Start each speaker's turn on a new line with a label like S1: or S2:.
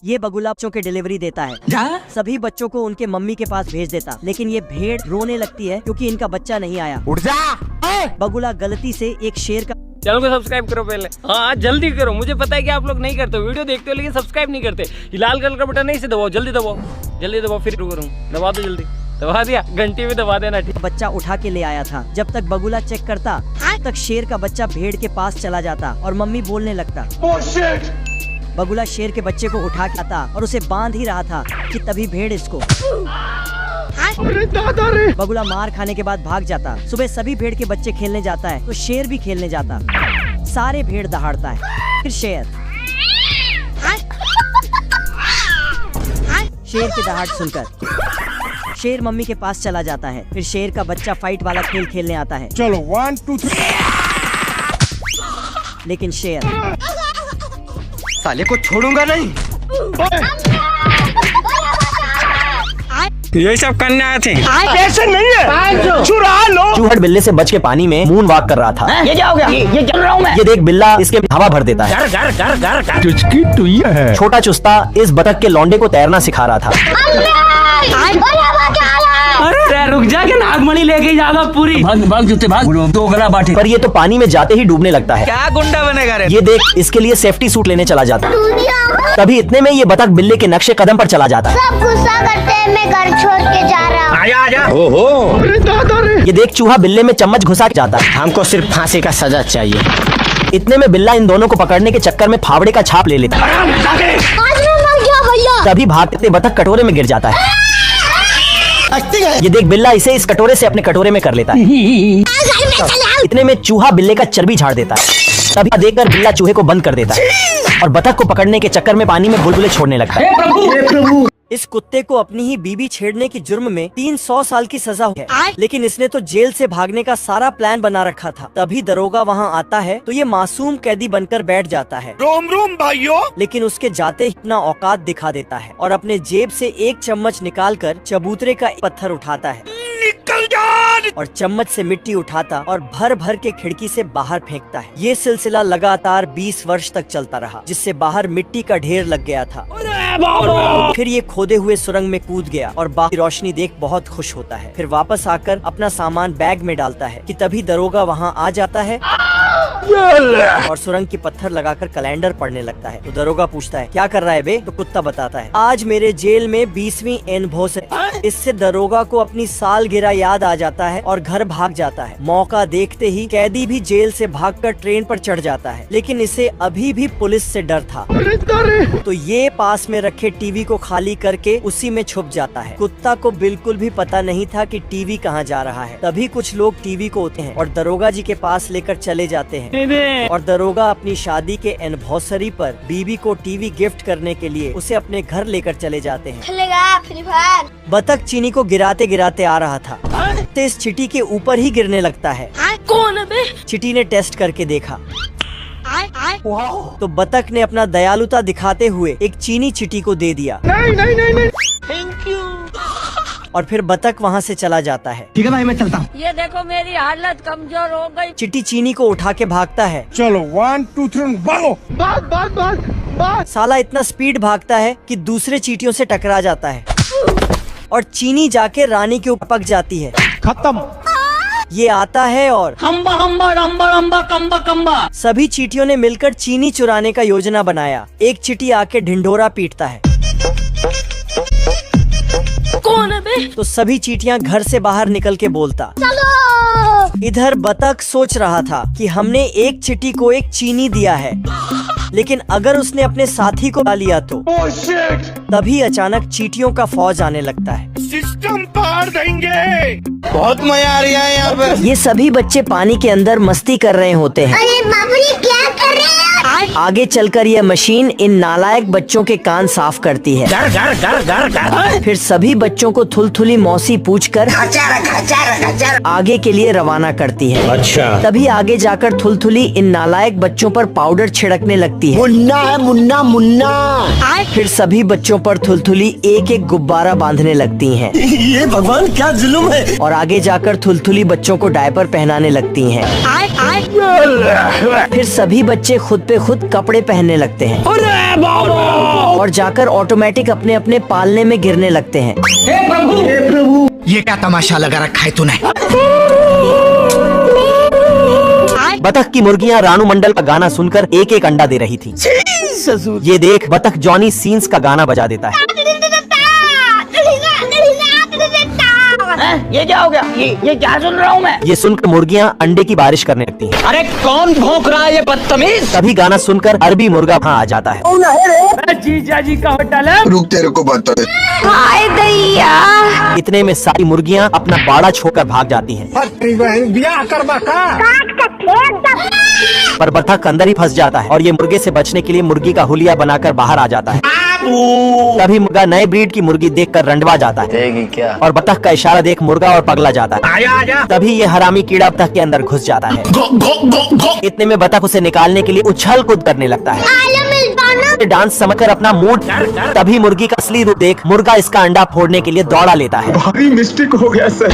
S1: ये बगुला बच्चों के डिलीवरी देता है। सभी बच्चों को उनके मम्मी के पास भेज देता, लेकिन ये भेड़ रोने लगती है क्योंकि इनका बच्चा नहीं आया।
S2: उठ जा।
S1: बगुला गलती से एक शेर का
S3: चैनल को सब्सक्राइब करो पहले। हाँ जल्दी करो, मुझे पता है कि आप लोग नहीं करते हो, वीडियो देखते हो लेकिन सब्सक्राइब नहीं करते। ये लाल कलर का बटन नहीं से दबाओ, जल्दी दबाओ, जल्दी दबाओ, फिर करूँ दबा दो, जल्दी दबा दिया, घंटी में दबा देना। ठीक,
S1: बच्चा उठा के ले आया था। जब तक बगुला चेक करता तक शेर का बच्चा भेड़ के पास चला जाता और मम्मी बोलने लगता। बगुला शेर के बच्चे को उठा के आता और उसे बांध ही रहा था कि तभी भेड़ इसको बगुला मार खाने के बाद भाग जाता। सुबह सभी भेड़ के बच्चे खेलने जाता है तो शेर भी खेलने जाता। सारे भेड़ दहाड़ता है। फिर शेर की दहाड़ सुनकर शेर मम्मी के पास चला जाता है। फिर शेर का बच्चा फाइट वाला खेल खेलने आता है।
S2: चलो 1 2 3।
S1: लेकिन शेर
S2: साले को छोड़ूंगा नहीं।
S3: ये सब करने आए थे।
S2: ऐसे नहीं है, चुरा लो।
S4: चूहड़ बिल्ले से बच के पानी में मून वॉक कर रहा था।
S1: ये क्या हो गया? ये चल रहा हूँ मैं।
S4: ये देख बिल्ला इसके हवा भर देता है।
S2: चुचकी टुइया है।
S4: छोटा चुस्ता इस बतख के लौंडे को तैरना सिखा रहा था।
S3: अरे रुक जा के नागमणि लेके जाएगा पूरी।
S5: भाग जूते भाग, दो गला बाटे।
S4: पर ये तो पानी में जाते ही डूबने लगता है।
S3: क्या गुंडा बनेगा रे?
S4: ये देख इसके लिए सेफ्टी सूट लेने चला जाता। तभी इतने में ये बतख बिल्ले के नक्शे कदम पर चला जाता है।
S6: सब गुस्सा करते हैं, मैं घर छोड़ के जा रहा हूँ।
S3: आजा आजा।
S2: ओहो,
S4: ये देख चूहा बिल्ले में चम्मच घुसा के जाता है।
S5: हमको सिर्फ फांसी का सजा चाहिए।
S4: इतने में बिल्ला इन दोनों को पकड़ने के चक्कर में फावड़े का छाप ले लेता है।
S6: आज मैं मर गया भैया।
S4: तभी भागते बतख कटोरे में गिर जाता है। ये देख बिल्ला इसे इस कटोरे से अपने कटोरे में कर लेता है। इतने में चूहा बिल्ले का चर्बी झाड़ देता है। तभी देखकर बिल्ला चूहे को बंद कर देता है और बतख को पकड़ने के चक्कर में पानी में बुलबुले छोड़ने लगता है।
S1: इस कुत्ते को अपनी ही बीबी छेड़ने के जुर्म में 300 साल की सजा है, लेकिन इसने तो जेल से भागने का सारा प्लान बना रखा था। तभी दरोगा वहाँ आता है तो ये मासूम कैदी बनकर बैठ जाता है।
S2: रोम रोम भाइयों।
S1: लेकिन उसके जाते ही अपना औकात दिखा देता है और अपने जेब से एक चम्मच निकालकर चबूतरे का एक पत्थर उठाता है।
S2: निकल जा।
S1: और चम्मच से मिट्टी उठाता और भर भर के खिड़की से बाहर फेंकता है। ये सिलसिला लगातार 20 वर्ष तक चलता रहा, जिससे बाहर मिट्टी का ढेर लग गया था। फिर ये खोदे हुए सुरंग में कूद गया और बाहर की रोशनी देख बहुत खुश होता है। फिर वापस आकर अपना सामान बैग में डालता है कि तभी दरोगा वहाँ आ जाता है और सुरंग की पत्थर लगाकर कैलेंडर पढ़ने लगता है। तो दरोगा पूछता है क्या कर रहा है बे? तो कुत्ता बताता है आज मेरे जेल में 20वीं एनिवर्सरी। इससे दरोगा को अपनी सालगिरह याद आ जाता है और घर भाग जाता है। मौका देखते ही कैदी भी जेल से भागकर ट्रेन पर चढ़ जाता है, लेकिन इसे अभी भी पुलिस से डर था। तो ये पास में रखे टीवी को खाली करके उसी में छुप जाता है। कुत्ता को बिल्कुल भी पता नहीं था कि टीवी कहाँ जा रहा है। तभी कुछ लोग टीवी को उठते हैं और दरोगा जी के पास लेकर चले जाते हैं। और दरोगा अपनी शादी के एनिवर्सरी पर बीबी को टीवी गिफ्ट करने के लिए उसे अपने घर लेकर चले जाते हैं।
S6: खेलेगा फ्री फायर।
S1: बतख चीनी को गिराते गिराते आ रहा था तो इस चींटी के ऊपर ही गिरने लगता है।
S6: कौन है बे?
S1: चींटी ने टेस्ट करके देखा तो बतख ने अपना दयालुता दिखाते हुए एक चीनी चींटी को दे दिया।
S2: नहीं।
S6: Thank you.
S1: और फिर बतख वहाँ से चला जाता है।
S5: ठीक है भाई मैं चलता हूँ।
S6: ये देखो मेरी हालत कमजोर हो गई।
S1: चींटी चीनी को उठा के भागता है।
S2: चलो 1 2 3 भागो। भाग।
S1: साला इतना स्पीड भागता है कि दूसरे चींटियों से टकरा जाता है और चीनी जाके रानी के ऊपर पक जाती है।
S2: खत्म।
S1: ये आता है और
S5: हम्बा हम्बा रम्बा रम्बा कम्बा कम्बा।
S1: सभी चींटियों ने मिलकर चीनी चुराने का योजना बनाया। एक चींटी आके ढिंढोरा पीटता है।
S6: कौन है बे?
S1: तो सभी चींटियां घर से बाहर निकल के बोलता।
S6: चलो।
S1: इधर बतख सोच रहा था कि हमने एक चींटी को एक चीनी दिया है, लेकिन अगर उसने अपने साथी को खा लिया तो। तभी अचानक चींटियों का फौज आने लगता है।
S2: सिस्टम पार देंगे। बहुत मजा आ रहा है यहाँ पे।
S1: ये सभी बच्चे पानी के अंदर मस्ती कर रहे होते हैं।
S6: अरे बाबू ये क्या कर रहे हैं?
S1: आगे चलकर यह मशीन इन नालायक बच्चों के कान साफ करती है। फिर सभी बच्चों को थुलथुली मौसी पूछकर आगे के लिए रवाना करती है।
S5: अच्छा।
S1: तभी आगे जाकर थुलथुली इन नालायक बच्चों पर पाउडर छिड़कने लगती है।
S4: मुन्ना है मुन्ना मुन्ना।
S1: फिर सभी बच्चों पर थुलथुली एक एक गुब्बारा बांधने लगती है।
S4: ये भगवान क्या जुल्म है।
S1: और आगे जाकर थुलथुली बच्चों को डायपर पहनाने लगती हैं। फिर सभी बच्चे खुद पे खुद कपड़े पहनने लगते हैं और जाकर ऑटोमेटिक अपने अपने पालने में गिरने लगते हैं।
S2: ये क्या तमाशा लगा रखा है तूने?
S4: बतख की मुर्गियां रानू मंडल का गाना सुनकर एक एक अंडा दे रही थी। ये देख बतख जॉनी सीन्स का गाना बजा देता है।
S5: ये क्या हो गया? ये क्या सुन रहा हूँ मैं?
S4: ये सुनकर मुर्गियां अंडे की बारिश करने लगती हैं।
S5: अरे कौन भौंक रहा है ये बदतमीज?
S4: तभी गाना सुनकर अरबी मुर्गा वहाँ आ जाता है।
S3: जीजा जी का होटल है।
S2: रुक तेरे को बता दे।
S6: हाय दैया।
S4: इतने में सारी मुर्गियां अपना बाड़ा छोड़कर भाग जाती हैं। पर बतख अंदर ही फंस जाता है और ये मुर्गे से बचने के लिए मुर्गी का हुलिया बनाकर बाहर आ जाता है। तभी मुर्गा नए ब्रीड की मुर्गी देखकर रंडवा जाता है
S5: क्या?
S4: और बतख का इशारा देख मुर्गा और पगला जाता है। तभी ये हरामी कीड़ा बतख के अंदर घुस जाता है। इतने में बतख उसे निकालने के लिए उछल कूद करने लगता है। डांस समझकर अपना मूड। तभी मुर्गी का असली रूप देख मुर्गा इसका अंडा फोड़ने के लिए दौड़ा लेता है।
S2: भारी मिस्टेक हो गया सर।